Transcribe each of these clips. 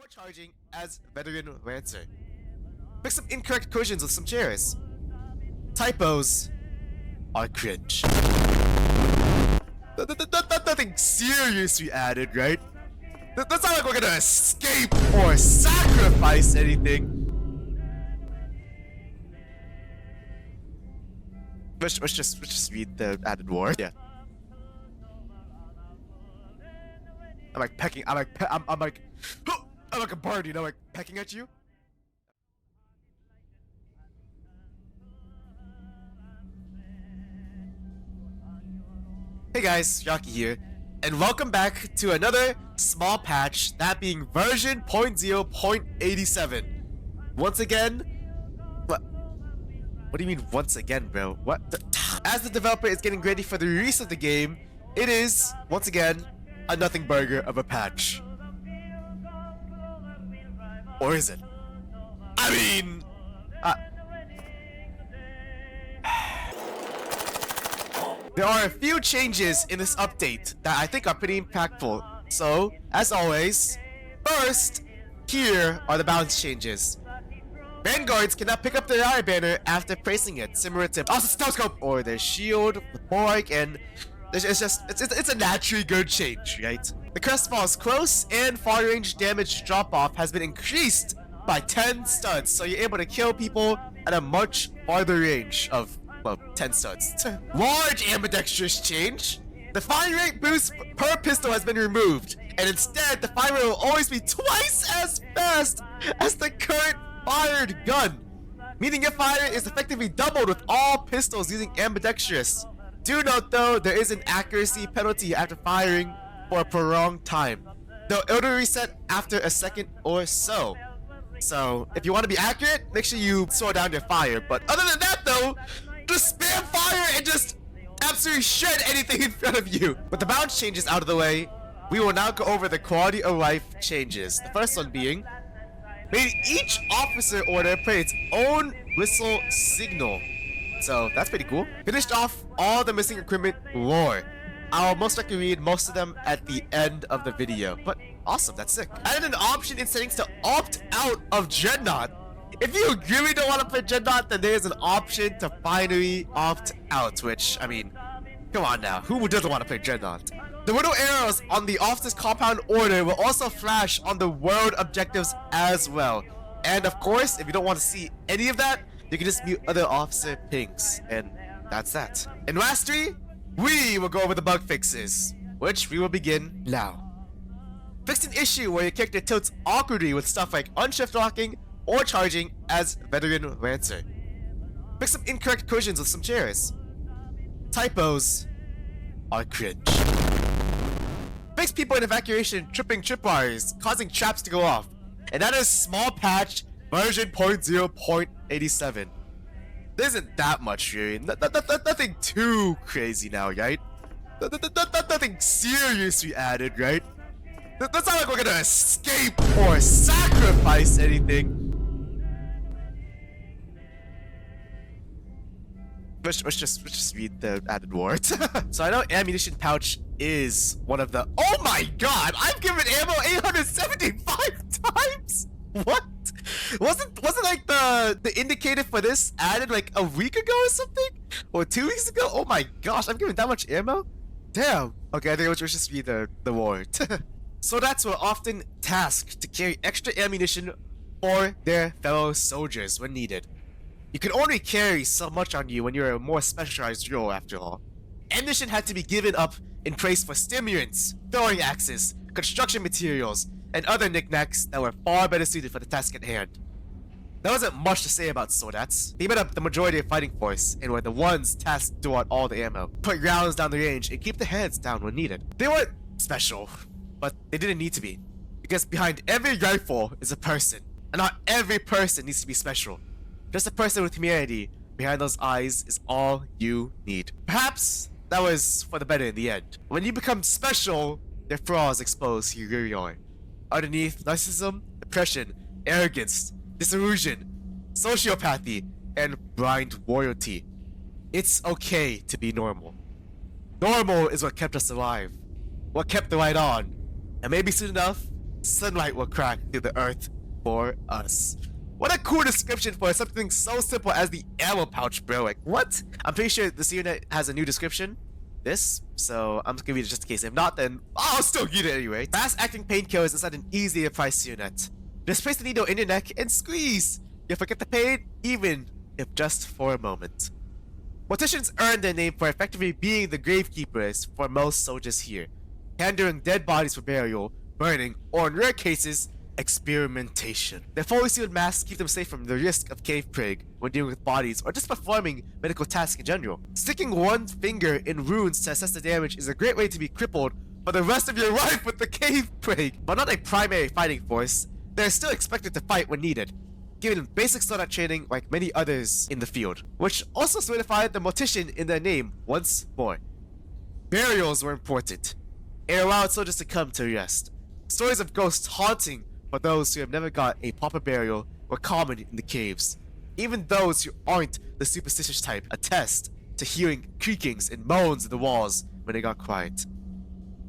or charging as veteran rancer. Pick some incorrect collisions with some chairs. Typos are cringe. Nothing serious we added, right? That's not like we're gonna escape or sacrifice anything. Let's just read the added word. Yeah. I'm like pecking. I'm like a bird, you know, like pecking at you. Hey guys, Yaki here, and welcome back to another small patch, that being version 0.0.87. Once again, what do you mean once again, bro? What? As the developer is getting ready for the release of the game, it is, once again, a nothing burger of a patch. Or is it? I mean... There are a few changes in this update that I think are pretty impactful. So, as always, first, here are the balance changes. Vanguards cannot pick up their eye banner after placing it, similar to telescope or their shield, the Borg, and it's a naturally good change, right? The crest falls close, and far range damage drop-off has been increased by 10 studs, so you're able to kill people at a much farther range of, well, 10 studs. Large ambidextrous change. The fire rate boost per pistol has been removed, and instead the fire rate will always be twice as fast as the current fired gun, meaning your fire is effectively doubled with all pistols using ambidextrous. Do note though, there is an accuracy penalty after firing for a prolonged time, though it'll reset after a second or so. So if you want to be accurate, make sure you slow down your fire. But other than that though, just spam fire and just absolutely shred anything in front of you. With the balance changes out of the way, we will now go over the quality of life changes. The first one being, made each officer order play its own whistle signal. So that's pretty cool. Finished off all the missing equipment lore. I'll most likely read most of them at the end of the video. But awesome, that's sick. Added an option in settings to opt out of Dreadnought. If you really don't want to play Dreadnought, then there's an option to finally opt out, which, I mean, come on now, who doesn't want to play Dreadnought? The little arrows on the officer's compound order will also flash on the world objectives as well. And of course, if you don't want to see any of that, you can just mute other officer pings, and that's that. And lastly, we will go over the bug fixes, which we will begin now. Fixed an issue where your character tilts awkwardly with stuff like unshift locking or charging as veteran rancer. Fix some incorrect collisions with some chairs. Typos are cringe. Fix people in evacuation tripping tripwires, causing traps to go off. And that is small patch version 0.0.87. There isn't that much really. Nothing too crazy now, right? Nothing serious we added, right? That's not like we're gonna escape or sacrifice anything. Let's just read the added words. So I know ammunition pouch is one of the— oh my god! I've given ammo 875 times! What? Wasn't like the indicator for this added like a week ago or something? Or 2 weeks ago? Oh my gosh, I've given that much ammo? Damn. Okay, I think let's just read the word. Soldats were often tasked to carry extra ammunition for their fellow soldiers when needed. You can only carry so much on you when you're a more specialized role, after all. Ammunition had to be given up in place for stimulants, throwing axes, construction materials, and other knickknacks that were far better suited for the task at hand. There wasn't much to say about soldats. They made up the majority of fighting force and were the ones tasked to throw out all the ammo, put rounds down the range, and keep the heads down when needed. They weren't special, but they didn't need to be, because behind every rifle is a person, and not every person needs to be special. Just a person with humanity behind those eyes is all you need. Perhaps that was for the better in the end. When you become special, their flaws expose who you really are. Underneath narcissism, depression, arrogance, disillusion, sociopathy, and blind loyalty. It's okay to be normal. Normal is what kept us alive, what kept the light on, and maybe soon enough, sunlight will crack through the earth for us. What a cool description for something so simple as the ammo pouch, bro. Like, what? I'm pretty sure this unit has a new description. This, so I'm just gonna read it just in case. If not, then I'll still get it anyway. Fast-acting painkillers is not an easier price unit. Just place the needle in your neck and squeeze. You'll forget the pain, even if just for a moment. Morticians earned their name for effectively being the gravekeepers for most soldiers here, handling dead bodies for burial, burning, or in rare cases, experimentation. Their fully sealed masks keep them safe from the risk of cave plague when dealing with bodies or just performing medical tasks in general. Sticking one finger in wounds to assess the damage is a great way to be crippled for the rest of your life with the cave plague. But not a primary fighting force, they're still expected to fight when needed, giving them basic soldat training like many others in the field, which also solidified the mortician in their name once more. Burials were important. It allowed soldiers to come to rest. Stories of ghosts haunting for those who have never got a proper burial were common in the caves. Even those who aren't the superstitious type attest to hearing creakings and moans in the walls when they got quiet.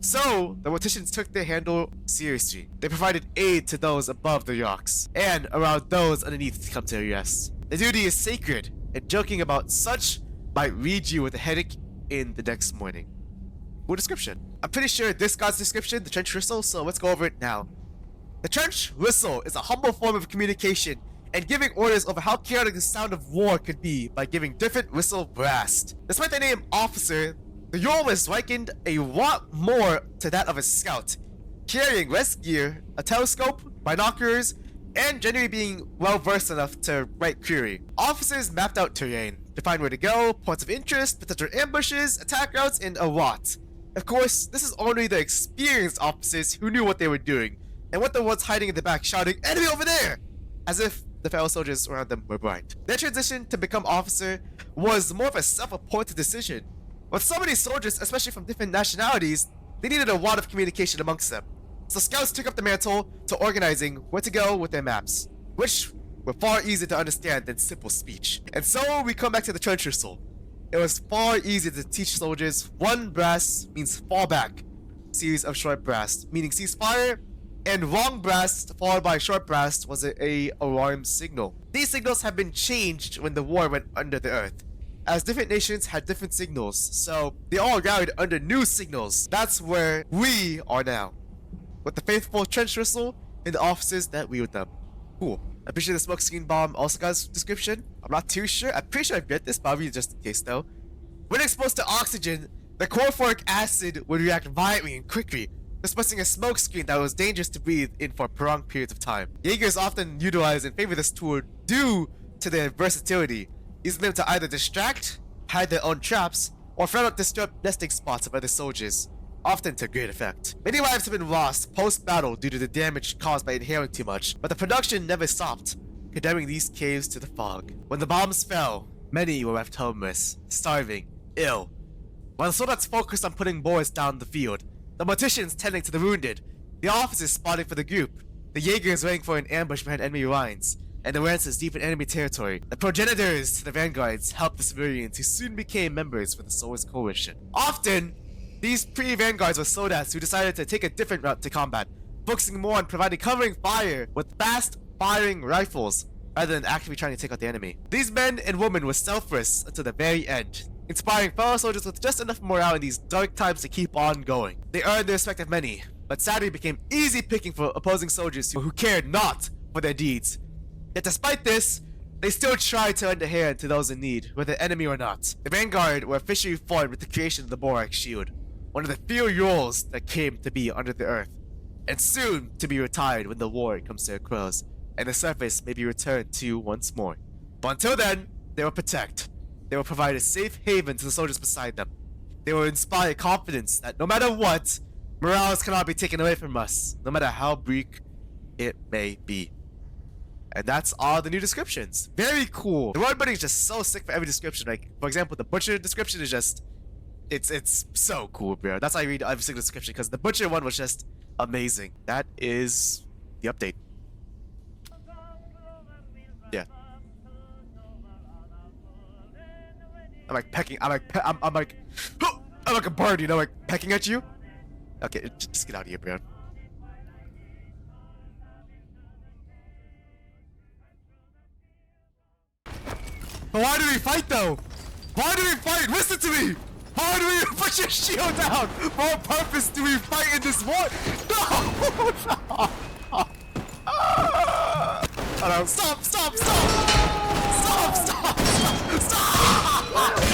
So, the morticians took their handle seriously. They provided aid to those above the rocks, and allowed those underneath to come to rest. The duty is sacred, and joking about such might lead you with a headache in the next morning. Cool description. I'm pretty sure this guy's description, the trench whistle, so let's go over it now. The trench whistle is a humble form of communication and giving orders over how chaotic the sound of war could be by giving different whistle blast. Despite the name officer, the role is likened a lot more to that of a scout, carrying rest gear, a telescope, binoculars, and generally being well versed enough to write query. Officers mapped out terrain, defined where to go, points of interest, potential ambushes, attack routes, and a lot. Of course, this is only the experienced officers who knew what they were doing, and what the ones hiding in the back shouting, "Enemy over there!" as if the fellow soldiers around them were blind. Their transition to become officer was more of a self-appointed decision. With so many soldiers, especially from different nationalities, they needed a lot of communication amongst them. So scouts took up the mantle to organizing where to go with their maps, which were far easier to understand than simple speech. And so we come back to the trench whistle. It was far easier to teach soldiers. One blast means fall back, series of short blasts, meaning ceasefire, and long blast followed by short blast was a alarm signal. These signals have been changed when the war went under the earth, as different nations had different signals, so they all rallied under new signals. That's where we are now, with the faithful trench whistle and the officers that wield them. Cool. I'm pretty sure the smoke screen bomb also got a description. I'm not too sure. I'm pretty sure I've read this, but I'll read it just in case though. When exposed to oxygen, the chlorophoric acid would react violently and quickly, dispersing a smoke screen that was dangerous to breathe in for prolonged periods of time. Jaegers often utilize and favor this tool due to their versatility, using them to either distract, hide their own traps, or find out disrupt nesting spots of other soldiers, often to great effect. Many lives have been lost post-battle due to the damage caused by inhaling too much, but the production never stopped, condemning these caves to the fog. When the bombs fell, many were left homeless, starving, ill. While the soldiers focused on putting bullets down the field, the morticians tending to the wounded, the officers spotting for the group, the Jaegers waiting for an ambush behind enemy lines, and the lancers deep in enemy territory. The progenitors to the vanguards helped the civilians who soon became members for the Solar's Coalition. Often, these pre-vanguards were soldiers who decided to take a different route to combat, focusing more on providing covering fire with fast-firing rifles rather than actively trying to take out the enemy. These men and women were selfless until the very end, inspiring fellow soldiers with just enough morale in these dark times to keep on going. They earned the respect of many, but sadly became easy picking for opposing soldiers who cared not for their deeds. Yet despite this, they still tried to lend a hand to those in need, whether enemy or not. The Vanguard were officially formed with the creation of the Borax Shield, one of the few roles that came to be under the earth, and soon to be retired when the war comes to a close, and the surface may be returned to once more. But until then, they will protect. They will provide a safe haven to the soldiers beside them. They will inspire confidence that no matter what, morales cannot be taken away from us, no matter how bleak it may be. And that's all the new descriptions. Very cool. The word building is just so sick for every description. Like, for example, the butcher description is just... It's so cool, bro. That's why I read every single description, because the butcher one was just amazing. That is the update. Yeah. I'm like pecking. I'm like a bird, you know, like pecking at you. Okay, just get out of here, bro. But why do we fight though? Why do we fight? Listen to me! Why do we put your shield down? For what purpose do we fight in this war? No! No! Oh no, stop! Stop! Stop! Stop! Stop! Stop! Stop!